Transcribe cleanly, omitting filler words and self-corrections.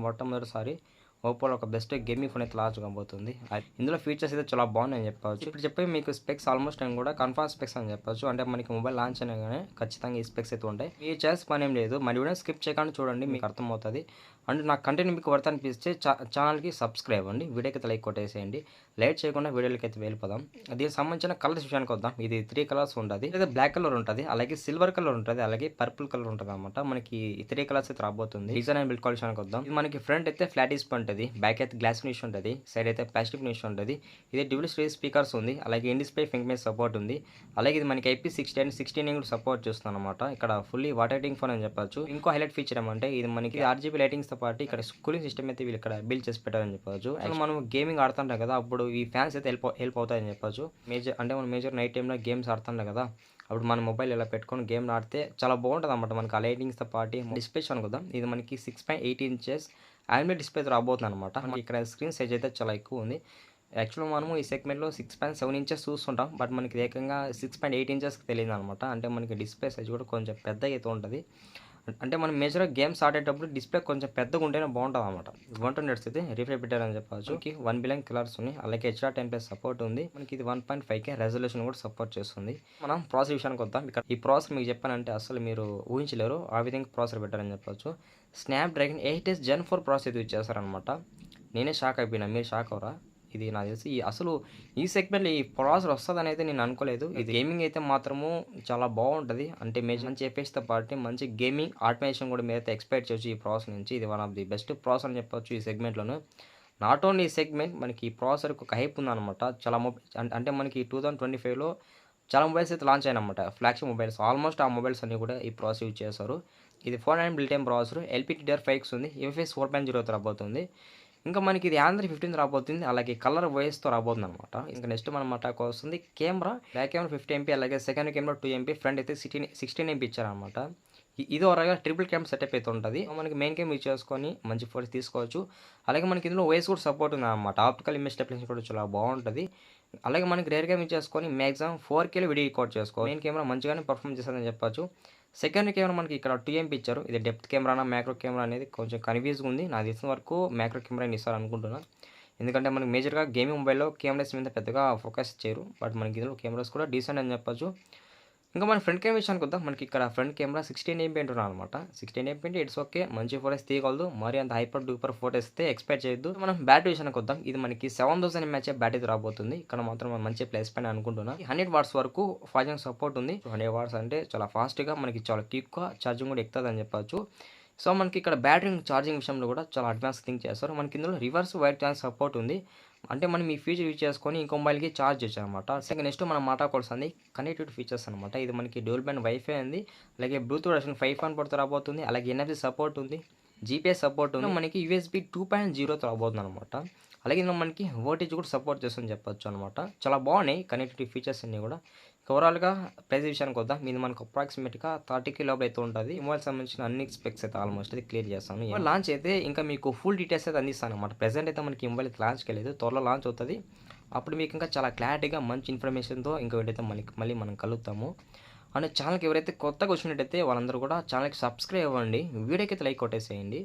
మొట్టమొదటిసారి ఓపోలో ఒక best gaming phone అయితే లాంచ్ కాబోతుంది. ఇందులో ఫీచర్స్ అయితే చాలా బాగున్నాయని చెప్పవచ్చు. ఇప్పుడు చెప్పే మీకు స్పెక్స్ ఆల్మోస్ట్ నేను కూడా కన్ఫర్మ్ స్పెక్స్ అని చెప్పొచ్చు. అంటే మనకి మొబైల్ లాంచ్ అయినా కానీ ఖచ్చితంగా ఈ స్పెక్స్ అయితే ఉంటాయి. మీరు చేయాల్సిన పని ఏం లేదు, మరి వీడియో స్కిప్ చేయకుండా చూడండి, మీకు అర్థమవుతుంది. అంటే నా కంటెంట్ మీకు వర్త్ అనిపిస్తే ఛానల్కి సబ్స్క్రైబ్ అవ్వండి, వీడియోకి అయితే లైక్ కొట్టేసేయండి. లైట్ చేయకుండా వీడియోలకి అయితే వెళ్ళిపోదాం. దీనికి సంబంధించిన కలర్స్ విషయానికి వద్దాం. ఇది 3 కలర్స్ ఉంటుంది. లేదా బ్లాక్ కలర్ ఉంటుంది, అలాగే సిల్వర్ కలర్ ఉంటుంది, అలాగే పర్పుల్ కలర్ ఉంటుంది అనమాట. మనకి ఈ 3 కలర్స్ అయితే రాబోతుంది. డిజైన్ అండ్ బిల్డ్ క్వాలిటీ వద్దాం. ఇది మనకి ఫ్రంట్ అయితే ఫ్లాట్ డిస్ప్లే ఉంటుంది, బ్యాక్ అయితే గ్లాస్ ఫినిష్ ఉంటుంది, సైడ్ అయితే ప్లాస్టిక్ ఫినిష్ ఉంటుంది. ఇది డ్యూల్ స్టేజ్ స్పీకర్స్ ఉంది, అలాగే in display finger print support ఉంది. అలాగే ఇది మనకి IP16 కూడా సపోర్ట్ చేస్తుంది అనమాట. ఇక్కడ ఫుల్లీ వాటర్ రైటింగ్ ఫోన్ అని చెప్పొచ్చు. ఇంకో హైలైట్ ఫీచర్ ఏమంటే ఇది మనకి RGB లైటింగ్స్ తో పాటు ఇక్కడ కూలింగ్ సిస్టమ్ అయితే వీళ్ళు ఇక్కడ బిల్డ్ చేసి పెట్టారని చెప్పొచ్చు. మనం గేమింగ్ ఆడుతుంటాం కదా, అప్పుడు ఈ ఫ్యాన్స్ అయితే హెల్ప్ అవుతాయని చెప్పొచ్చు. మనం మేజర్ నైట్ టైంలో గేమ్స్ ఆడుతుంటాం కదా, అప్పుడు మన మొబైల్ ఇలా పెట్టుకొని గేమ్ ఆడితే చాలా బాగుంటుంది అనమాట. మనకి ఆ లైటింగ్స్తో పాటు డిస్ప్లే అనుకుందాం. ఇది మనకి 6.8 ఇంచెస్ AMOLED డిస్ప్లే రాబోతుంది అనమాట. ఇక్కడ స్క్రీన్ సైజ్ అయితే చాలా ఎక్కువ ఉంది. యాక్చువల్గా మనము ఈ సెగ్మెంట్లో 6.7 ఇంచెస్ చూస్తుంటాం, బట్ మనకి ఏకంగా 6.8 ఇంచెస్కి తెలియదు అనమాట. అంటే మనకి డిస్ప్లే సైజ్ కూడా కొంచెం పెద్దగా అయితే ఉంటుంది. అంటే మనం మేజర్గా గేమ్స్ ఆడేటప్పుడు డిస్ప్లే కొంచెం పెద్దగా ఉంటేనే బాగుంటుంది అనమాట. 120 Hz అయితే రిఫ్రెష్ పెట్టారని చెప్పవచ్చు. 1 బిలియన్ కలర్స్ ఉన్నాయి, అలాగే HDR10+ సపోర్ట్ ఉంది. మనకి ఇది 1.5K రెజల్యూషన్ కూడా సపోర్ట్ చేస్తుంది. మనం ప్రాసెసర్ విషయానికి వద్దాం. ఇక్కడ ఈ ప్రాసెసర్ మీకు చెప్పానంటే అసలు మీరు ఊహించలేరు, ఆ విధంగా ప్రాసెసర్ పెట్టారని చెప్పొచ్చు. Snapdragon 8S Gen 4 processor use చేస్తారనమాట. నేనే షాక్ అయిపోయినా, మీరు షాక్ అవరా? ఇది నాకు తెలిసి అసలు ఈ సెగ్మెంట్లో ఈ ప్రాసెసర్ వస్తుందని అయితే నేను అనుకోలేదు. ఇది గేమింగ్ అయితే మాత్రము చాలా బాగుంటుంది. అంటే మంచి ఎఫెక్ట్స్తో పాటు మంచి గేమింగ్ ఆటోమేషన్ కూడా మీరు అయితే ఎక్స్పెక్ట్ చేయొచ్చు ఈ ప్రాసెసర్ నుంచి. ఇది one of the best processor అని చెప్పొచ్చు ఈ సెగ్మెంట్లోను. నాట్ ఓన్లీ ఈ సెగ్మెంట్, మనకి ఈ ప్రాసెసర్కి ఒక హైప్ ఉందన్నమాట. చాలా అంటే మనకి 2025లో చాలా మొబైల్స్ అయితే లాంచ్ అయినమాట, ఫ్లాగ్షిప్ మొబైల్స్. ఆల్మోస్ట్ ఆ మొబైల్స్ అన్ని కూడా ఈ ప్రాసెసర్ యూజ్ చేస్తారు. ఇది 4 బిల్ట్ టైం ప్రాసెసర్, LPDDR5 ఉంది, UFS 4.0 రాబోతుంది. ఇంకా మనకి ఇది Android 15 రాబోతుంది, అలాగే కలర్ వాయిస్తో రాబోతుంది అనమాట. ఇంకా నెక్స్ట్ మన మాటకు వస్తుంది కెమెరా. బ్యాక్ కెమెరా 50 MP, అలాగే సెకండ్ కెమెరా 2 MP, ఫ్రంట్ అయితే 16 MP ఇచ్చారనమాట. ఇది ఒక ట్రిపుల్ కెమెరా సెటప్ అయితే ఉంటుంది. మనకి మెయిన్ కెమెరా యూజ్ చేసుకొని మంచి ఫోటోస్ తీసుకోవచ్చు. అలాగే మనకి ఇందులో వాయిస్ కూడా సపోర్ట్ ఉంది అనమాట. ఆప్టికల్ ఇమేజ్ స్టెబిలైజేషన్ కూడా చాలా బాగుంటుంది. అలాగే మనకి రేర్ కెమెరా యూజ్ చేసుకొని మ్యాక్సిమం 4K వీడియో రికార్డ్ చేసుకోవాలి. మెయిన్ కెమెరా మంచిగానే పర్ఫార్మ్ చేస్తుందని చెప్పొచ్చు. సెకండ్ కెమెరా మనకి ఇక్కడ 2 MP ఇచ్చారు. ఇది డెప్త్ కెమెరానా మ్యాక్రో కెమెరా అనేది కొంచెం కన్ఫ్యూజ్గా ఉంది. నాకు తెలిసిన వరకు మ్యాక్రో కెమెరా ఇస్తారు అనుకుంటున్నా. ఎందుకంటే మనకి మేజర్గా గేమింగ్ మొబైల్లో కెమెరాస్ మీద పెద్దగా ఫోకస్ చేయరు, బట్ మనకి ఇందులో కెమెరాస్ కూడా డీసెంట్ అని చెప్పొచ్చు. ఇంకా మన ఫ్రంట్ కెమెరా విషయానికి వద్దాం. మనకి ఇక్కడ ఫ్రంట్ కెమెరా 16 MP అంటున్నాను అనమాట. 16 MP అంటే ఇట్స్ ఓకే, మంచి ఫోటోస్ తీయగలదు. మరి అంత హైపర్ డూపర్ ఫోటోస్ అయితే ఎక్స్పెక్ట్ చేయొద్దు. మనం బ్యాటరీ విషయానికి వద్దాం. ఇది మనకి 7000 mAh బ్యాటరీ రాబోతుంది. ఇక్కడ మాత్రం మంచి ప్లేస్ పైన అనుకుంటున్నా. 100 వాట్స్ వరకు ఫాస్టింగ్ సపోర్ట్ ఉంది. 100 వాట్స్ అంటే చాలా ఫాస్ట్గా మనకి చాలా క్విక్గా ఛార్జింగ్ కూడా ఎక్కుతుంది అని చెప్పొచ్చు. సో మనకి ఇక్కడ బ్యాటరీ ఛార్జింగ్ విషయంలో కూడా చాలా అడ్వాన్స్ థింక్ చేస్తారు. మనకి ఇందులో రివర్స్ వైర్ ఛార్జ్ సపోర్ట్ ఉంది. అంటే మనం ఈ ఫీచర్ యూజ్ చేసుకొని ఇంకో మొబైల్కి ఛార్జ్ చేయొచ్చు అనమాట. సెకండ్ నెక్స్ట్ మనం మాట్లాడుకోవాల్సింది కనెక్టివిటీ ఫీచర్స్ అనమాట. ఇది మనకి డ్యూయల్ బ్యాండ్ వైఫై ఉంది, అలాగే బ్లూటూత్ వర్షన్ 5.4 రాబోతుంది, అలాగే NFC సపోర్ట్ ఉంది, GPS సపోర్ట్ ఉంది, మనకి USB 2.0 రాబోతుంది అనమాట. అలాగే ఇందులో మనకి ఓటీజీ కూడా సపోర్ట్ చేస్తుందని చెప్పొచ్చు అనమాట. చాలా బాగున్నాయి కనెక్టివిటీ ఫీచర్స్ అన్నీ కూడా. ఓవరాల్గా ప్రైస్ విషయానికి వద్దాం. ఇది మనకు అప్రాక్సిమేట్గా 30K లోపల అయితే ఉంటుంది. మొబైల్ సంబంధించిన అన్ని స్పెక్స్ అయితే ఆల్మోస్ట్ అయితే క్లియర్ చేస్తాను. లాంచ్ అయితే ఇంకా మీకు ఫుల్ డీటెయిల్స్ అయితే అందిస్తాను అనమాట. ప్రెసెంట్ అయితే మనకి మొబైల్ అయితే లాంచ్ చేయలేదు, త్వరలో లాంచ్ అవుతుంది. అప్పుడు మీకు ఇంకా చాలా క్లారిటీగా మంచి ఇన్ఫర్మేషన్తో ఇంకా వీడైతే మళ్ళీ మనం కలుగుతాము. అండ్ ఛానల్కి ఎవరైతే కొత్తగా వచ్చినట్టయితే వాళ్ళందరూ కూడా ఛానల్కి సబ్స్క్రైబ్ అవ్వండి, వీడియోకి అయితే లైక్ కొట్టేసేయండి.